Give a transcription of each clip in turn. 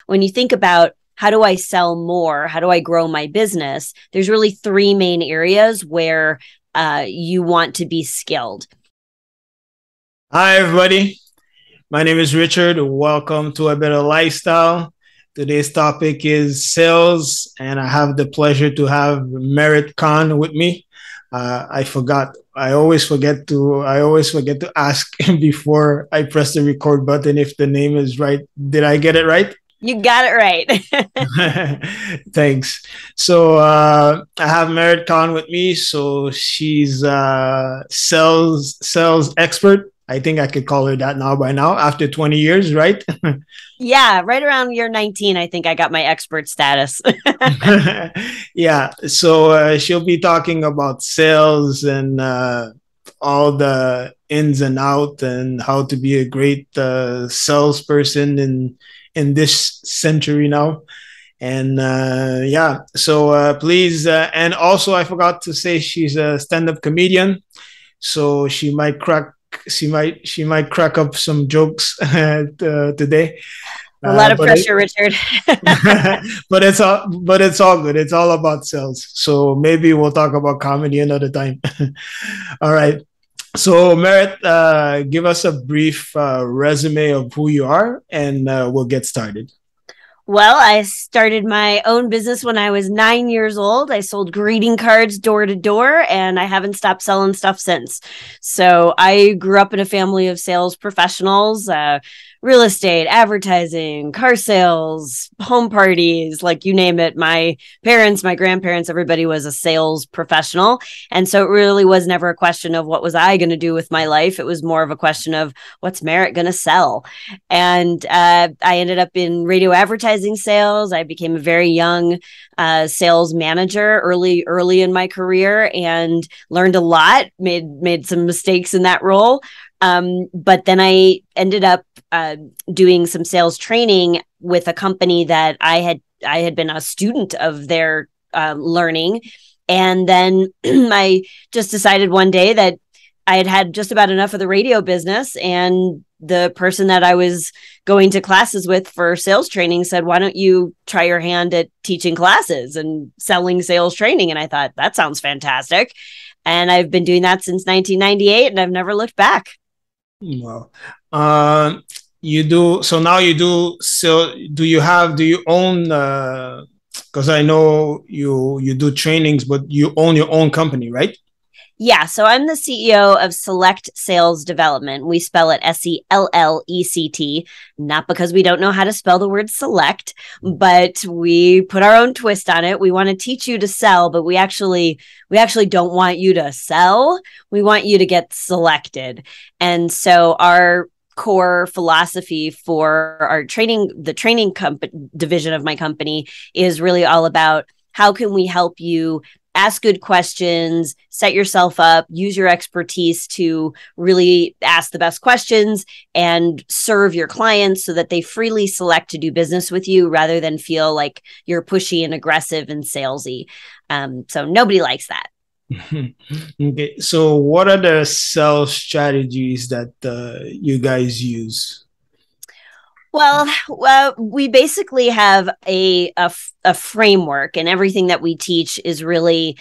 when you think about how do I sell more? How do I grow my business? There's really three main areas where you want to be skilled. Hi, everybody. My name is Richard. Welcome to A Better Lifestyle. Today's topic is sales, and I have the pleasure to have Kahn with me. I forgot. I always forget to ask before I press the record button if the name is right. Did I get it right? You got it right. Thanks. So I have Kahn with me. So she's a sales expert. I think I could call her that now by now after 20 years, right? Yeah, right around year 19, I think I got my expert status. Yeah. So she'll be talking about sales and all the ins and outs and how to be a great salesperson in this century now. And yeah, so please, and also I forgot to say she's a stand-up comedian, so she might crack up some jokes today. A lot of pressure, Richard. but it's all good. It's all about sales. So maybe we'll talk about comedy another time. All right. So Merritt, give us a brief resume of who you are, and we'll get started. Well, I started my own business when I was 9 years old. I sold greeting cards door to door, and I haven't stopped selling stuff since. So I grew up in a family of sales professionals, real estate, advertising, car sales, home parties, like you name it. My parents, my grandparents, everybody was a sales professional. And so it really was never a question of what was I going to do with my life. It was more of a question of what's Merritt going to sell. And I ended up in radio advertising sales. I became a very young sales manager early in my career and learned a lot, made some mistakes in that role. But then I ended up doing some sales training with a company that I had been a student of their learning. And then I just decided one day that I had had just about enough of the radio business, and the person that I was going to classes with for sales training said, why don't you try your hand at teaching classes and selling sales training? And I thought, that sounds fantastic. And I've been doing that since 1998, and I've never looked back. Wow. You do, so now you do, so do you own, because I know you do trainings, but you own your own company, right? Yeah, so I'm the CEO of SELLect Sales Development. We spell it SELLect, not because we don't know how to spell the word select, but we put our own twist on it. We want to teach you to sell, but we actually don't want you to sell. We want you to get selected. And so our core philosophy for our training, the training division of my company, is really all about how can we help you ask good questions, set yourself up, use your expertise to really ask the best questions and serve your clients so that they freely select to do business with you rather than feel like you're pushy and aggressive and salesy. So nobody likes that. Okay. So what are the sales strategies that you guys use? Well, we basically have a framework, and everything that we teach is really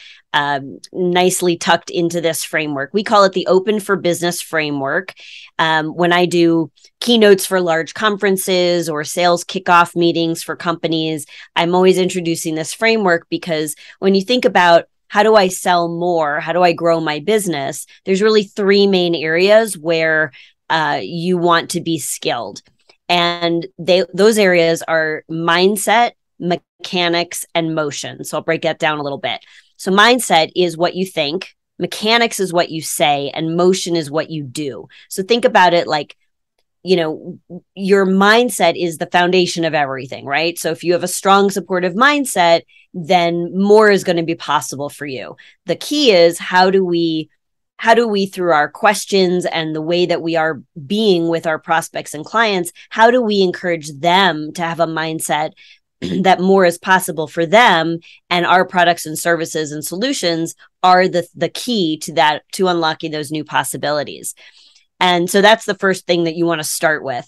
nicely tucked into this framework. We call it the Open for Business framework. When I do keynotes for large conferences or sales kickoff meetings for companies, I'm always introducing this framework because when you think about how do I sell more, how do I grow my business, there's really three main areas where you want to be skilled. And those areas are mindset, mechanics, and motion. So I'll break that down a little bit. So mindset is what you think, mechanics is what you say, and motion is what you do. So think about it like, your mindset is the foundation of everything, right? So if you have a strong, supportive mindset, then more is going to be possible for you. The key is how do we, through our questions and the way that we are being with our prospects and clients, how do we encourage them to have a mindset that more is possible for them, and our products and services and solutions are the key to that, to unlocking those new possibilities. And so that's the first thing that you want to start with.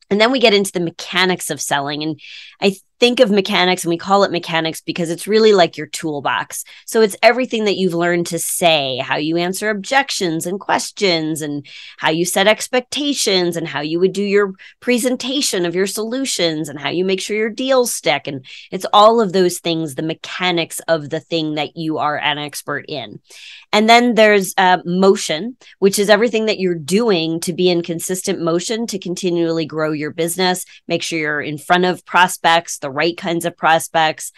And then we get into the mechanics of selling. And I think of mechanics, and we call it mechanics because it's really like your toolbox. So it's everything that you've learned to say, how you answer objections and questions, and how you set expectations, and how you would do your presentation of your solutions, and how you make sure your deals stick. And it's all of those things, the mechanics of the thing that you are an expert in. And then there's motion, which is everything that you're doing to be in consistent motion to continually grow your business, make sure you're in front of prospects, the right kinds of prospects,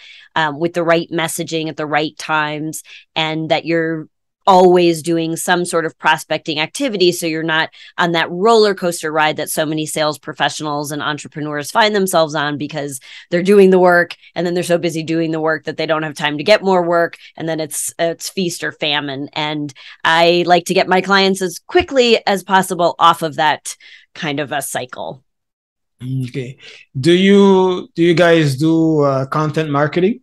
with the right messaging at the right times, and that you're always doing some sort of prospecting activity. So you're not on that roller coaster ride that so many sales professionals and entrepreneurs find themselves on, because they're doing the work and then they're so busy doing the work that they don't have time to get more work. And then it's feast or famine. And I like to get my clients as quickly as possible off of that kind of a cycle. Okay. Do you guys do content marketing?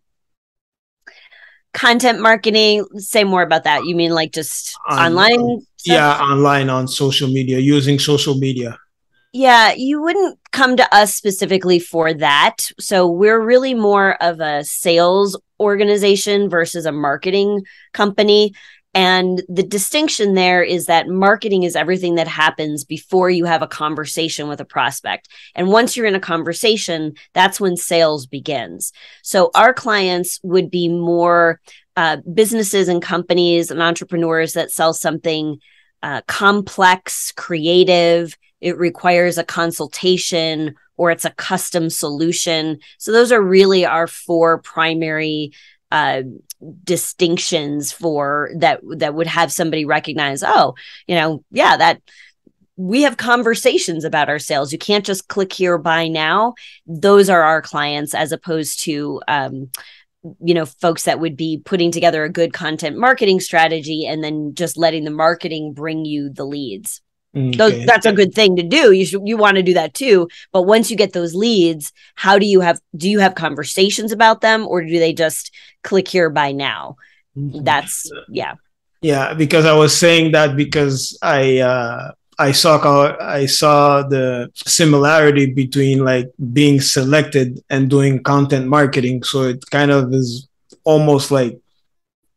Content marketing, say more about that. You mean like just online stuff? Yeah, online on social media, using social media. Yeah, you wouldn't come to us specifically for that. So we're really more of a sales organization versus a marketing company. And the distinction there is that marketing is everything that happens before you have a conversation with a prospect. And once you're in a conversation, that's when sales begins. So our clients would be more businesses and companies and entrepreneurs that sell something complex, creative. It requires a consultation, or it's a custom solution. So those are really our four primary distinctions for that would have somebody recognize, oh, yeah, that we have conversations about our sales. You can't just click here, buy now. Those are our clients, as opposed to folks that would be putting together a good content marketing strategy and then just letting the marketing bring you the leads. Okay. That's a good thing to do. You want to do that too. But once you get those leads, do you have conversations about them, or do they just click here, buy now? That's Yeah, because I was saying that because I saw the similarity between like being selected and doing content marketing. So it kind of is almost like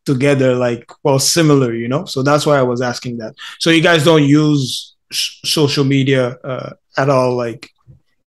together, like, well, similar, so that's why I was asking that. So you guys don't use social media at all, like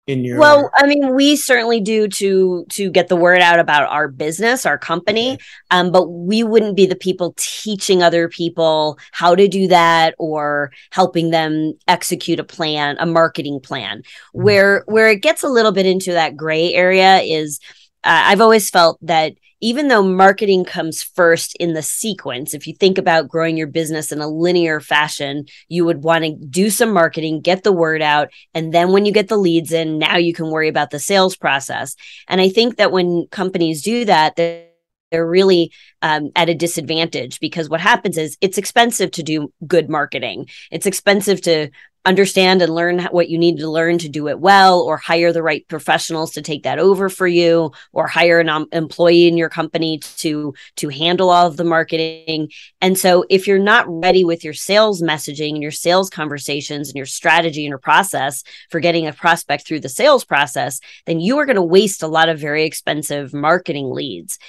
in your... Well, I mean, we certainly do to get the word out about our business, our company, okay. But we wouldn't be the people teaching other people how to do that or helping them execute a marketing plan. Mm-hmm. Where it gets a little bit into that gray area is I've always felt that even though marketing comes first in the sequence, if you think about growing your business in a linear fashion, you would want to do some marketing, get the word out, and then when you get the leads in, now you can worry about the sales process. And I think that when companies do that, they're really at a disadvantage, because what happens is it's expensive to do good marketing. It's expensive to understand and learn what you need to learn to do it well, or hire the right professionals to take that over for you, or hire an employee in your company to handle all of the marketing. And so if you're not ready with your sales messaging and your sales conversations and your strategy and your process for getting a prospect through the sales process, then you are going to waste a lot of very expensive marketing leads.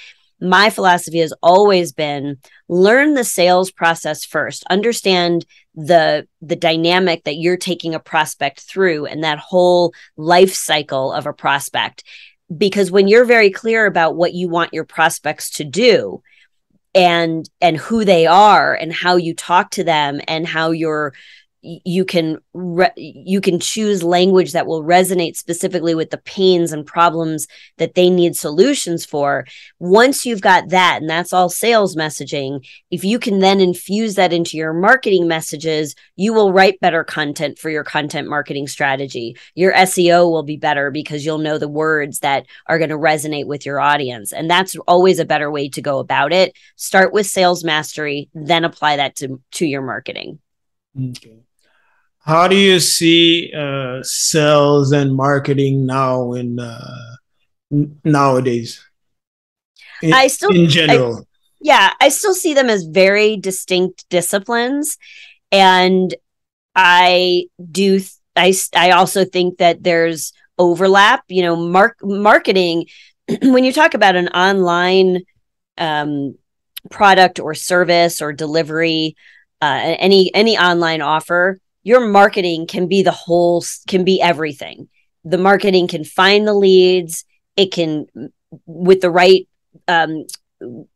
My philosophy has always been learn the sales process first, understand the dynamic that you're taking a prospect through and that whole life cycle of a prospect. Because when you're very clear about what you want your prospects to do and who they are and how you talk to them and how you can choose language that will resonate specifically with the pains and problems that they need solutions for. Once you've got that, and that's all sales messaging, if you can then infuse that into your marketing messages, you will write better content for your content marketing strategy. Your SEO will be better because you'll know the words that are going to resonate with your audience. And that's always a better way to go about it. Start with sales mastery, then apply that to your marketing. Okay. How do you see sales and marketing now nowadays? In general. I still see them as very distinct disciplines. And I do I also think that there's overlap, marketing. When you talk about an online product or service or delivery, any online offer, your marketing can be can be everything. The marketing can find the leads. It can, with the right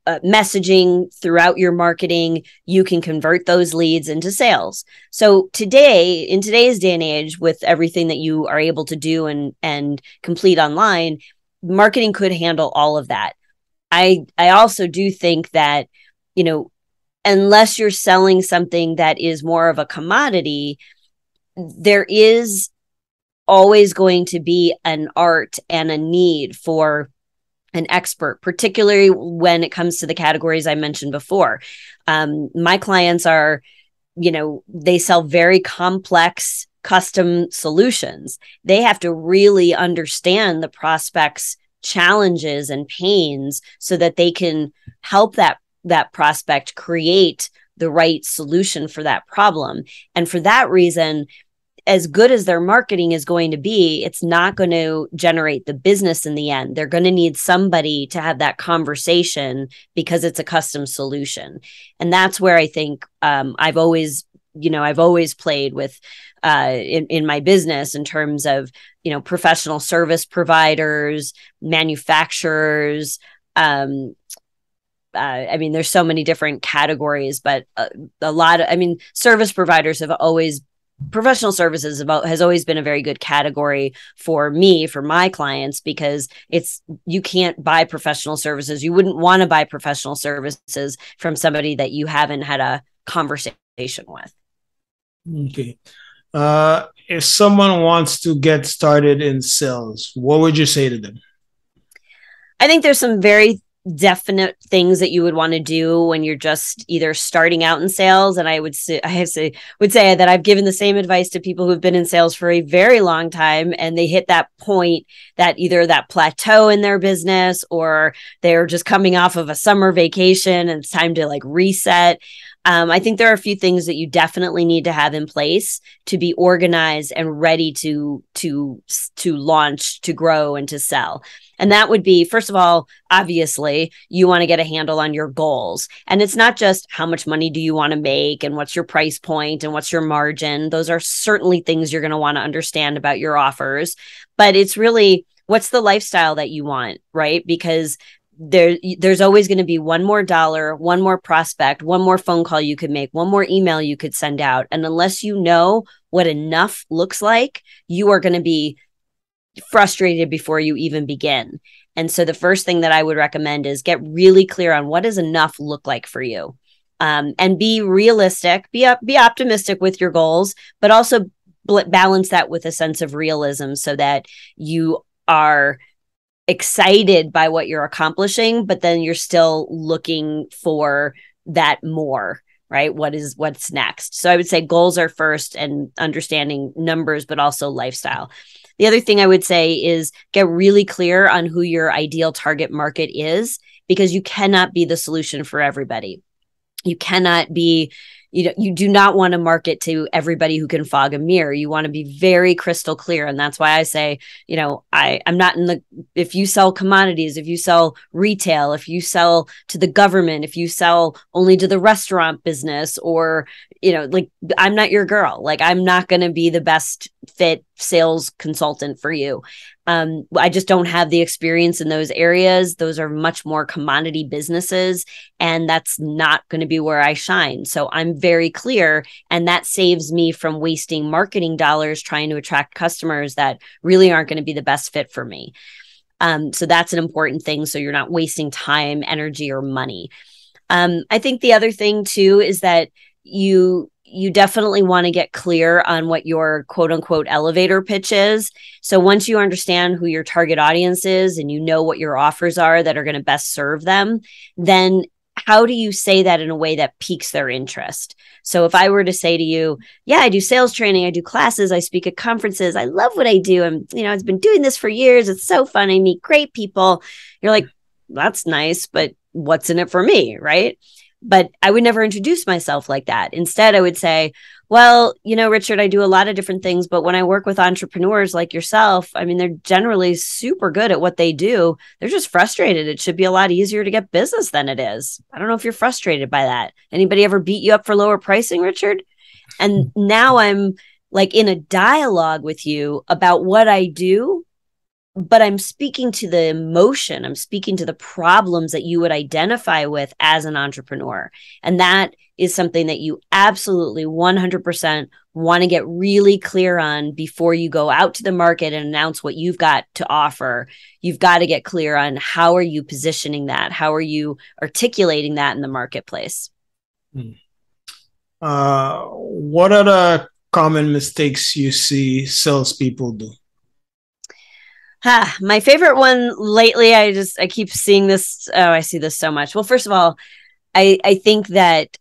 messaging throughout your marketing, you can convert those leads into sales. So in today's day and age, with everything that you are able to do and complete online, marketing could handle all of that. I also do think that, unless you're selling something that is more of a commodity, there is always going to be an art and a need for an expert, particularly when it comes to the categories I mentioned before. My clients are, they sell very complex custom solutions. They have to really understand the prospect's challenges and pains so that they can help that prospect create the right solution for that problem. And for that reason, as good as their marketing is going to be, it's not going to generate the business in the end. They're going to need somebody to have that conversation because it's a custom solution. And that's where I think I've always played with in my business in terms of, professional service providers, manufacturers. There's so many different categories, but service providers professional services has always been a very good category for my clients, because you can't buy professional services. You wouldn't want to buy professional services from somebody that you haven't had a conversation with. Okay. If someone wants to get started in sales, what would you say to them? I think there's some very definite things that you would want to do when you're just either starting out in sales. And I would say that I've given the same advice to people who've been in sales for a very long time, and they hit that point, that either that plateau in their business, or they're just coming off of a summer vacation and it's time to reset. I think there are a few things that you definitely need to have in place to be organized and ready to launch, to grow, and to sell. And that would be, first of all, obviously, you want to get a handle on your goals. And it's not just how much money do you want to make and what's your price point and what's your margin. Those are certainly things you're going to want to understand about your offers. But it's really, what's the lifestyle that you want, right? Because there's always going to be one more dollar, one more prospect, one more phone call you could make, one more email you could send out. And unless you know what enough looks like, you are going to be frustrated before you even begin. And so the first thing that I would recommend is get really clear on what does enough look like for you, and be realistic, be optimistic with your goals, but also balance that with a sense of realism so that you are excited by what you're accomplishing, but then you're still looking for that more, right? What's next? So I would say goals are first, and understanding numbers, but also lifestyle. The other thing I would say is get really clear on who your ideal target market is, because you cannot be the solution for everybody. You cannot be, you do not want to market to everybody who can fog a mirror. You want to be very crystal clear. And that's why I say, I'm not if you sell commodities, if you sell retail, if you sell to the government, if you sell only to the restaurant business, or, I'm not your girl. I'm not going to be the best fit sales consultant for you. I just don't have the experience in those areas. Those are much more commodity businesses, and that's not going to be where I shine. So I'm very clear, and that saves me from wasting marketing dollars trying to attract customers that really aren't going to be the best fit for me. So that's an important thing. So you're not wasting time, energy, or money. I think the other thing too is that you definitely want to get clear on what your quote unquote elevator pitch is. So once you understand who your target audience is and you know what your offers are that are going to best serve them, then how do you say that in a way that piques their interest? So if I were to say to you, yeah, I do sales training, I do classes, I speak at conferences, I love what I do. I've been doing this for years. It's so fun. I meet great people. You're like, that's nice, but what's in it for me, right? But I would never introduce myself like that. Instead, I would say, well, Richard, I do a lot of different things, but when I work with entrepreneurs like yourself, I mean, they're generally super good at what they do. They're just frustrated. It should be a lot easier to get business than it is. I don't know if you're frustrated by that. Anybody ever beat you up for lower pricing, Richard? And now I'm like in a dialogue with you about what I do, but I'm speaking to the emotion. I'm speaking to the problems that you would identify with as an entrepreneur. And that is something that you absolutely 100% want to get really clear on before you go out to the market and announce what you've got to offer. You've got to get clear on how are you positioning that? How are you articulating that in the marketplace? What are the common mistakes you see salespeople do? My favorite one lately, I keep seeing this. Oh, I see this so much. Well, first of all, I think that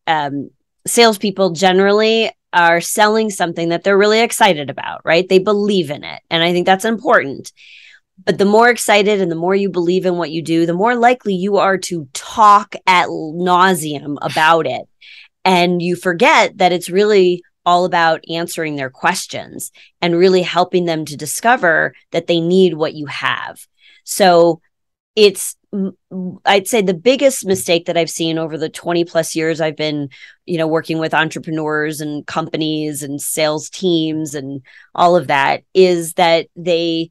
salespeople generally are selling something that they're really excited about, right? They believe in it. And I think that's important. But the more excited and the more you believe in what you do, the more likely you are to talk ad nauseum about it. And you forget that it's really all about answering their questions and really helping them to discover that they need what you have. So I'd say the biggest mistake that I've seen over the 20 plus years I've been, working with entrepreneurs and companies and sales teams and all of that is that they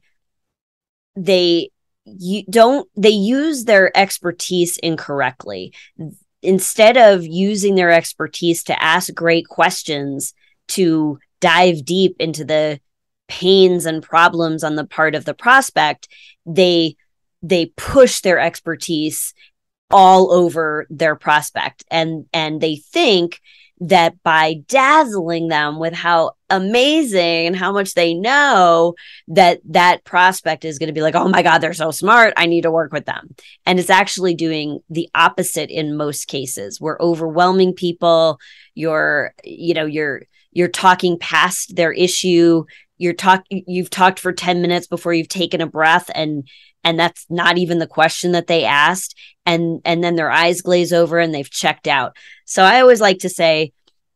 use their expertise incorrectly. Instead of using their expertise to ask great questions, to dive deep into the pains and problems on the part of the prospect, they push their expertise all over their prospect. And they think that by dazzling them with how amazing and how much they know, that prospect is going to be like, oh my God, they're so smart, I need to work with them. And it's actually doing the opposite in most cases. We're overwhelming people. You're talking past their issue. You've talked for 10 minutes before you've taken a breath, and that's not even the question that they asked. And then their eyes glaze over and they've checked out. So I always like to say,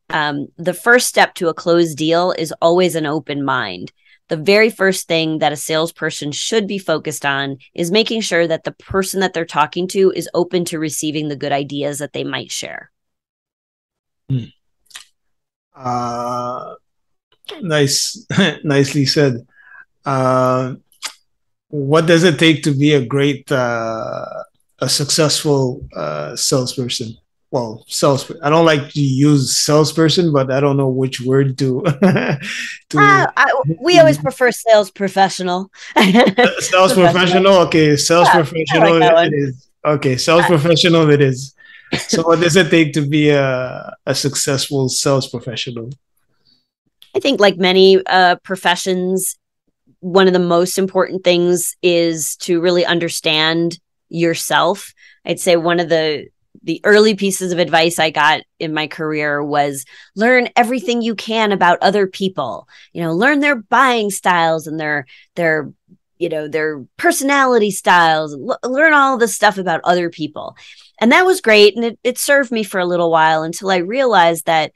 the first step to a closed deal is always an open mind. The very first thing that a salesperson should be focused on is making sure that the person that they're talking to is open to receiving the good ideas that they might share. Nicely said. What does it take to be a successful salesperson? Well, I don't like to use salesperson, but I don't know which word to. We always prefer sales professional. Sales professional. Okay, sales professional. It is. Okay, sales professional. It is. So, what does it take to be a successful sales professional? I think, like many professions, one of the most important things is to really understand yourself. I'd say one of the early pieces of advice I got in my career was learn everything you can about other people. Learn their buying styles and their personality styles. Learn all this stuff about other people. And that was great. And it served me for a little while until I realized that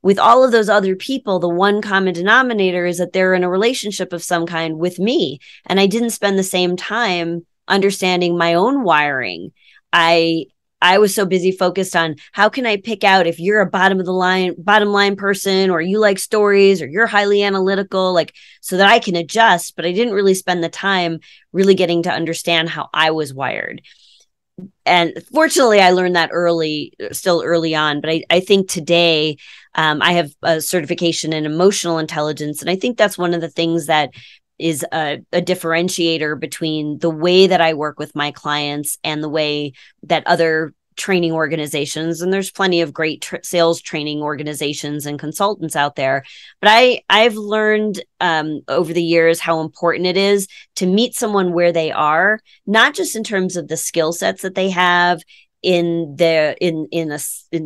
with all of those other people, the one common denominator is that they're in a relationship of some kind with me. And I didn't spend the same time understanding my own wiring. I was so busy focused on how can I pick out if you're a bottom line person, or you like stories, or you're highly analytical, so that I can adjust. But I didn't really spend the time really getting to understand how I was wired. And fortunately, I learned that still early on. But I think today I have a certification in emotional intelligence. And I think that's one of the things that is a differentiator between the way that I work with my clients and the way that other training organizations, and there's plenty of great sales training organizations and consultants out there. But I've learned over the years how important it is to meet someone where they are, not just in terms of the skill sets that they have in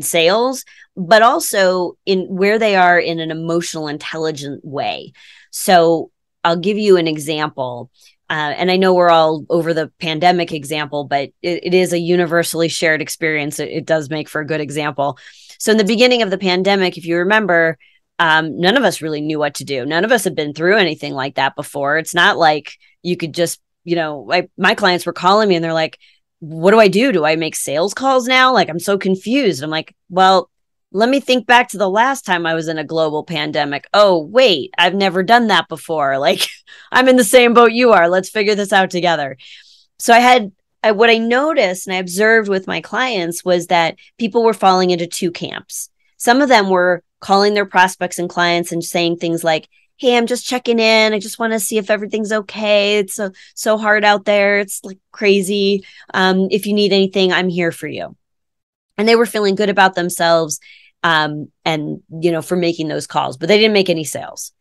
sales, but also in where they are in an emotional intelligent way. So I'll give you an example. And I know we're all over the pandemic example, but it is a universally shared experience. It does make for a good example. So in the beginning of the pandemic, if you remember, none of us really knew what to do. None of us had been through anything like that before. It's not like you could just, my clients were calling me and they're like, what do I do? Do I make sales calls now? Like, I'm so confused. I'm like, well, let me think back to the last time I was in a global pandemic. Oh, wait, I've never done that before. Like, I'm in the same boat you are. Let's figure this out together. So what I noticed and I observed with my clients was that people were falling into two camps. Some of them were calling their prospects and clients and saying things like, hey, I'm just checking in. I just want to see if everything's okay. It's so hard out there. It's like crazy. If you need anything, I'm here for you. And they were feeling good about themselves for making those calls, but they didn't make any sales.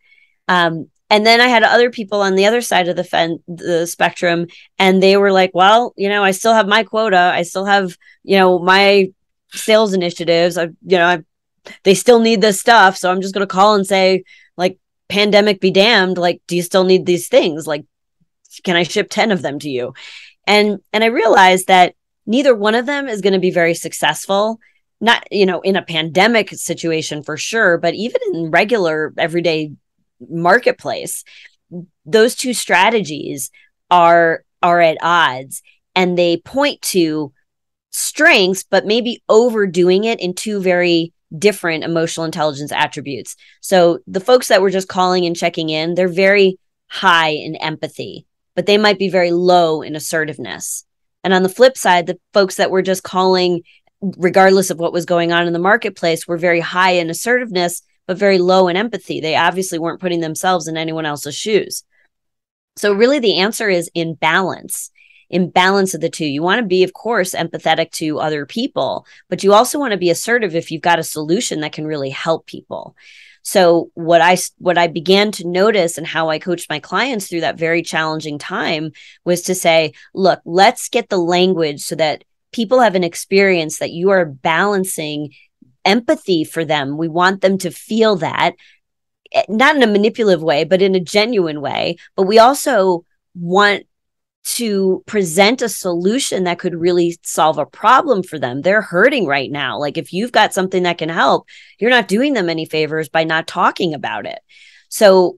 And then I had other people on the other side of the spectrum, and they were like, well, I still have my quota. I still have, my sales initiatives. They still need this stuff. So I'm just going to call and say, like, pandemic be damned. Like, do you still need these things? Like, can I ship 10 of them to you? And I realized that neither one of them is going to be very successful, not, in a pandemic situation for sure, but even in regular everyday marketplace, those two strategies are at odds, and they point to strengths, but maybe overdoing it in two very different emotional intelligence attributes. So the folks that were just calling and checking in, they're very high in empathy, but they might be very low in assertiveness. And on the flip side, the folks that were just calling, regardless of what was going on in the marketplace, were very high in assertiveness, but very low in empathy. They obviously weren't putting themselves in anyone else's shoes. So really the answer is in balance of the two. You want to be, of course, empathetic to other people, but you also want to be assertive if you've got a solution that can really help people. So what I began to notice and how I coached my clients through that very challenging time was to say, look, let's get the language so that people have an experience that you are balancing empathy for them. We want them to feel that, not in a manipulative way, but in a genuine way. But we also want to present a solution that could really solve a problem for them. They're hurting right now. Like, if you've got something that can help, you're not doing them any favors by not talking about it. So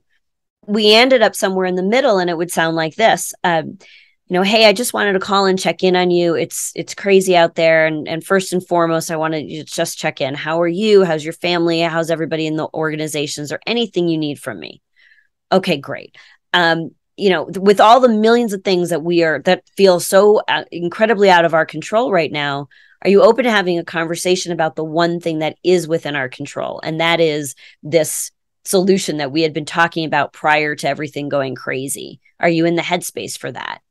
we ended up somewhere in the middle, and it would sound like this. Hey, I just wanted to call and check in on you. It's crazy out there. And first and foremost, I want to just check in. How are you? How's your family? How's everybody in the organizations, or anything you need from me? Okay, great. With all the millions of things that feel so incredibly out of our control right now, are you open to having a conversation about the one thing that is within our control? And that is this solution that we had been talking about prior to everything going crazy. Are you in the headspace for that?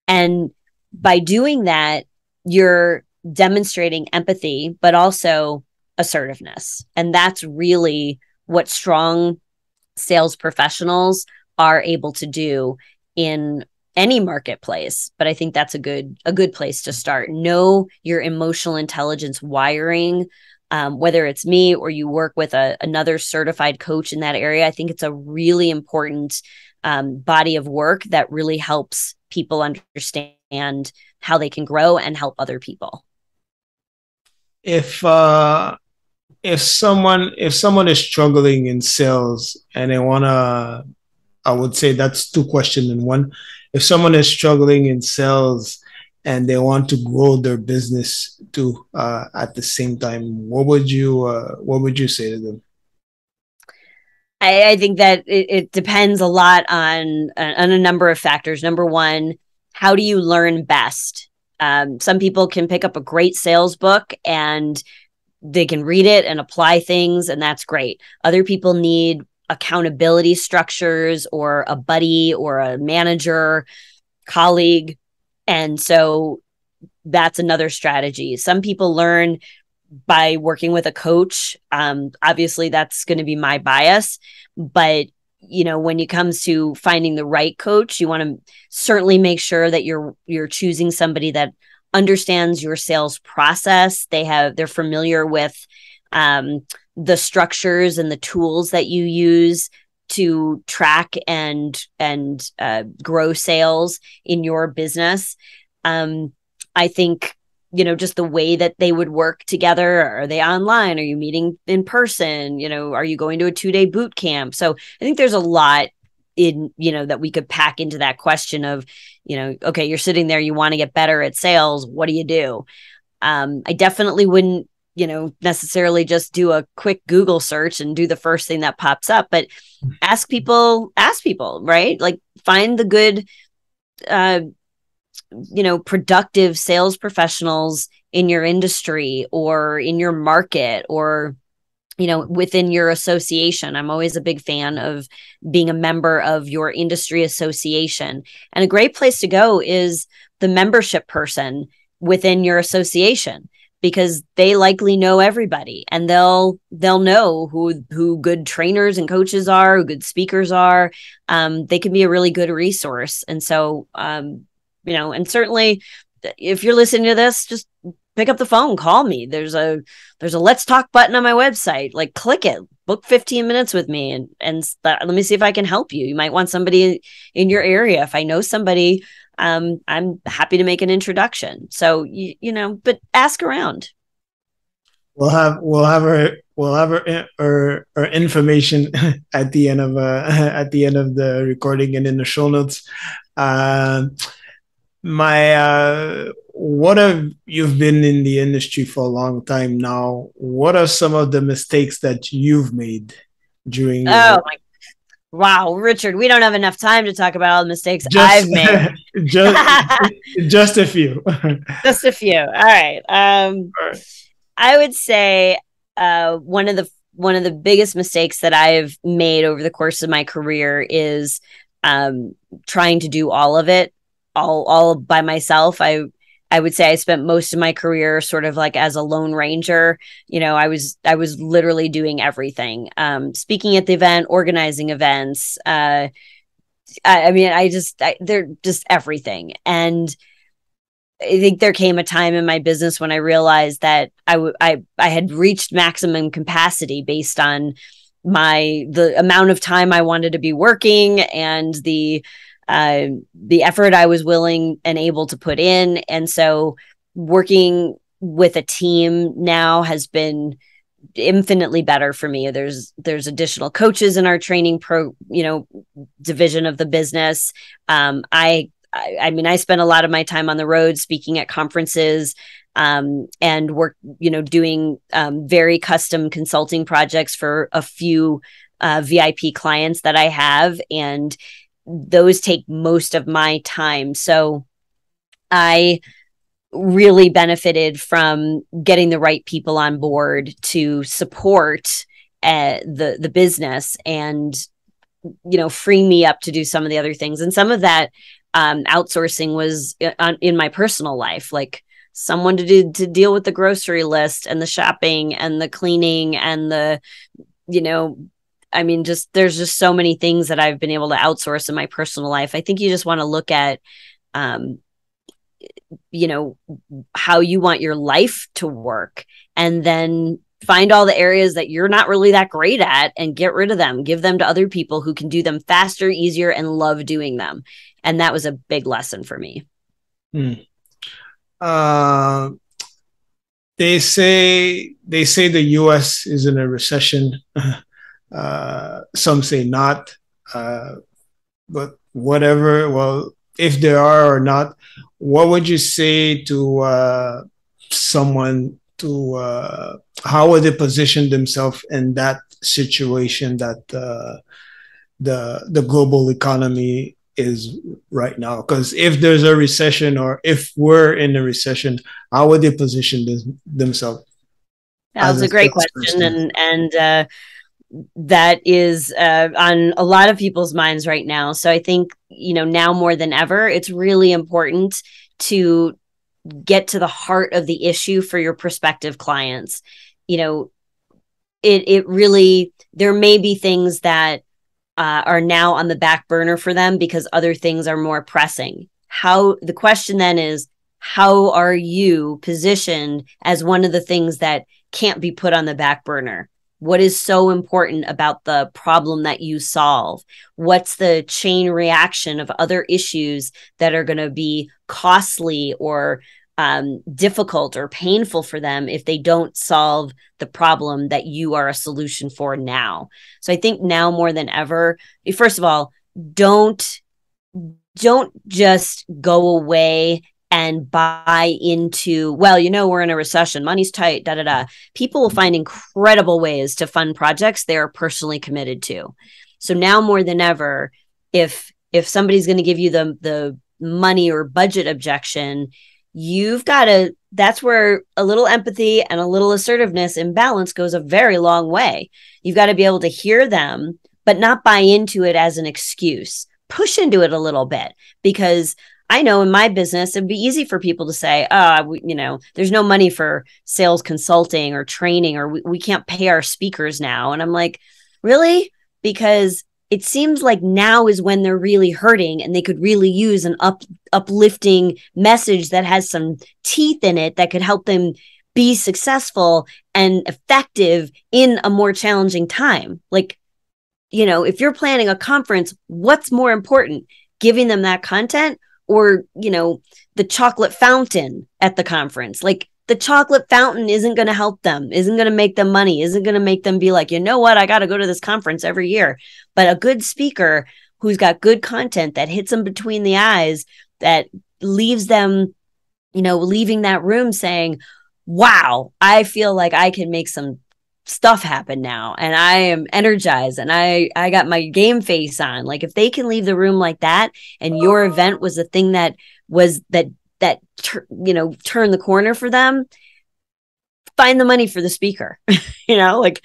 And by doing that, you're demonstrating empathy, but also assertiveness. And that's really what strong sales professionals are able to do in any marketplace. But I think that's a good place to start. Know your emotional intelligence wiring, whether it's me or you work with another certified coach in that area. I think it's a really important body of work that really helps people understand how they can grow and help other people. If someone is struggling in sales and they want to, I would say that's two questions in one. If someone is struggling in sales and they want to grow their business too at the same time, what would you say to them? I think that it depends a lot on a number of factors. Number one, how do you learn best? Some people can pick up a great sales book and they can read it and apply things, and that's great. Other people need accountability structures or a buddy or a manager, colleague. And so that's another strategy. Some people learn by working with a coach. Obviously, that's going to be my bias. But, when it comes to finding the right coach, you want to certainly make sure that you're choosing somebody that understands your sales process. They're familiar with the structures and the tools that you use to track and grow sales in your business. I think, just the way that they would work together. Are they online? Are you meeting in person? Are you going to a 2-day boot camp? So I think there's a lot in, that we could pack into that question of, okay, you're sitting there, you want to get better at sales. What do you do? I definitely wouldn't, necessarily just do a quick Google search and do the first thing that pops up, but ask people, right? Like, find the good, productive sales professionals in your industry or in your market or, within your association. I'm always a big fan of being a member of your industry association. And a great place to go is the membership person within your association, because they likely know everybody and they'll know who good trainers and coaches are, who good speakers are. They can be a really good resource. And so, and certainly if you're listening to this, just pick up the phone, call me. There's a let's talk button on my website. Like, click it, book 15 minutes with me and let me see if I can help you. You might want somebody in your area. If I know somebody, I'm happy to make an introduction. So, but ask around. We'll have our information at the end of the recording and in the show notes. You've been in the industry for a long time now. What are some of the mistakes that you've made during your Wow, Richard, we don't have enough time to talk about all the mistakes I've made. just a few. Just a few. All right. I would say one of the biggest mistakes that I've made over the course of my career is trying to do all of it all by myself. I would say I spent most of my career sort of like as a lone ranger. I was literally doing everything. Speaking at the event, organizing events. They're just everything. And I think there came a time in my business when I realized that I had reached maximum capacity based on the amount of time I wanted to be working and the effort I was willing and able to put in. And so working with a team now has been infinitely better for me. There's additional coaches in our training division of the business. I spend a lot of my time on the road speaking at conferences, and work, doing very custom consulting projects for a few VIP clients that I have. And those take most of my time. So I really benefited from getting the right people on board to support the business and, free me up to do some of the other things. And some of that outsourcing was in my personal life, like someone to deal with the grocery list and the shopping and the cleaning and there's just so many things that I've been able to outsource in my personal life. I think you just want to look at, how you want your life to work, and then find all the areas that you're not really that great at and get rid of them, give them to other people who can do them faster, easier, and love doing them. And that was a big lesson for me. They say the US is in a recession. Some say not, but whatever. Well, if there are or not, what would you say to someone to how would they position themselves in that situation that the global economy is right now? Because if there's a recession or if we're in a recession, how would they position themselves? That was a great question, and that is on a lot of people's minds right now. So I think, now more than ever, it's really important to get to the heart of the issue for your prospective clients. It really, there may be things that are now on the back burner for them because other things are more pressing. The question then is, how are you positioned as one of the things that can't be put on the back burner? What is so important about the problem that you solve? What's the chain reaction of other issues that are going to be costly or difficult or painful for them if they don't solve the problem that you are a solution for now? So I think now more than ever, first of all, don't just go away and buy into, well, we're in a recession, money's tight, da da da. People will find incredible ways to fund projects they are personally committed to. So now more than ever, if somebody's going to give you the money or budget objection, you've got to, that's where a little empathy and a little assertiveness and balance goes a very long way. You've got to be able to hear them, but not buy into it as an excuse. Push into it a little bit, because I know in my business, it'd be easy for people to say, there's no money for sales consulting or training, or we can't pay our speakers now. And I'm like, really? Because it seems like now is when they're really hurting and they could really use an uplifting message that has some teeth in it that could help them be successful and effective in a more challenging time. Like, if you're planning a conference, what's more important, giving them that content or, the chocolate fountain at the conference? Like, the chocolate fountain isn't going to help them, isn't going to make them money, isn't going to make them be like, you know what, I got to go to this conference every year. But a good speaker who's got good content that hits them between the eyes, that leaves them, leaving that room saying, wow, I feel like I can make some stuff happen now and I am energized and I got my game face on. Like, if they can leave the room like that, and your event was the thing that was that turn the corner for them, find the money for the speaker. Like,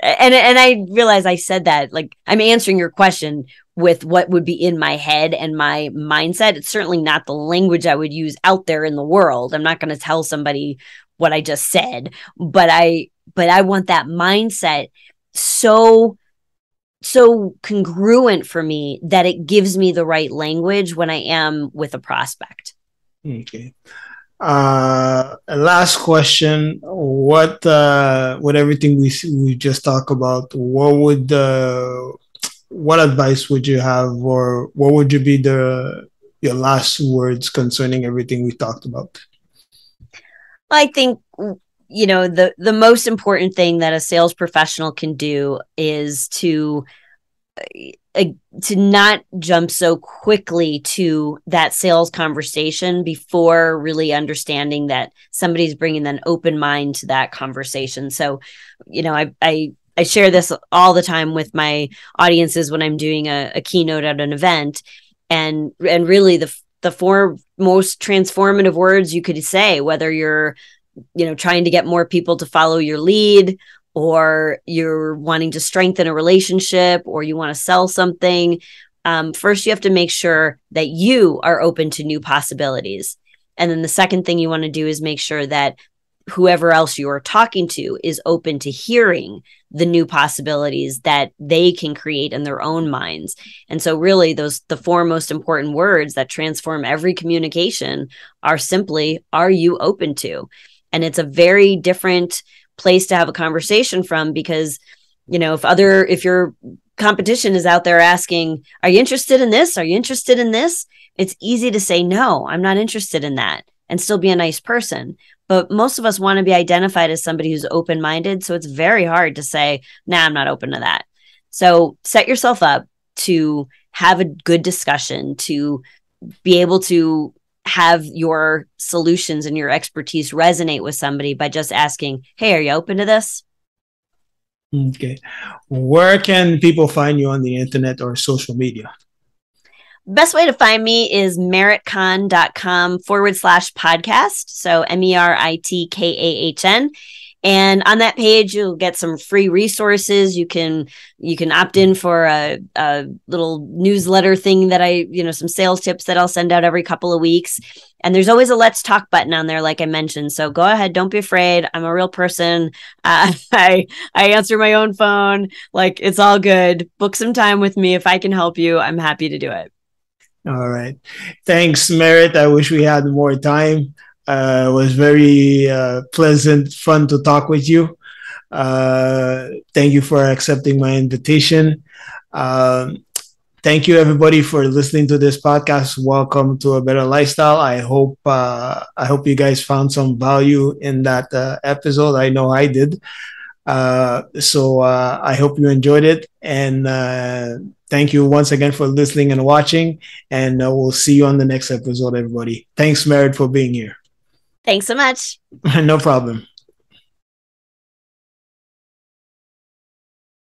and I realize I said that, like, I'm answering your question with what would be in my head and my mindset. It's certainly not the language I would use out there in the world. I'm not going to tell somebody what I just said, but I want that mindset so congruent for me that it gives me the right language when I am with a prospect. Okay. Last question. What everything we just talked about, what advice would you have, or what would you be your last words concerning everything we talked about? I think, the most important thing that a sales professional can do is to not jump so quickly to that sales conversation before really understanding that somebody's bringing an open mind to that conversation. So, I share this all the time with my audiences when I'm doing a keynote at an event, and really the four most transformative words you could say, whether you're trying to get more people to follow your lead, or you're wanting to strengthen a relationship, or you want to sell something. First, you have to make sure that you are open to new possibilities. And then the second thing you want to do is make sure that whoever else you are talking to is open to hearing the new possibilities that they can create in their own minds. And so really the four most important words that transform every communication are simply, are you open to? And it's a very different place to have a conversation from, because, if your competition is out there asking, are you interested in this? Are you interested in this? It's easy to say, no, I'm not interested in that, and still be a nice person. But most of us want to be identified as somebody who's open-minded. So it's very hard to say, nah, I'm not open to that. So set yourself up to have a good discussion, to be able to have your solutions and your expertise resonate with somebody by just asking, hey, are you open to this? Okay. Where can people find you on the internet or social media? Best way to find me is meritkahn.com/podcast. So MERITKAHN. And on that page, you'll get some free resources. You can opt in for a little newsletter thing that some sales tips that I'll send out every couple of weeks. And there's always a let's talk button on there, like I mentioned. So go ahead. Don't be afraid. I'm a real person. I answer my own phone. Like, it's all good. Book some time with me. If I can help you, I'm happy to do it. All right. Thanks, Merit. I wish we had more time. It was very pleasant, fun to talk with you. Thank you for accepting my invitation. Um, Thank you, everybody, for listening to this podcast. Welcome to A Better Lifestyle. I hope you guys found some value in that episode. I know I did. So I hope you enjoyed it. And thank you once again for listening and watching. And we'll see you on the next episode, everybody. Thanks, Merit, for being here. Thanks so much. No problem.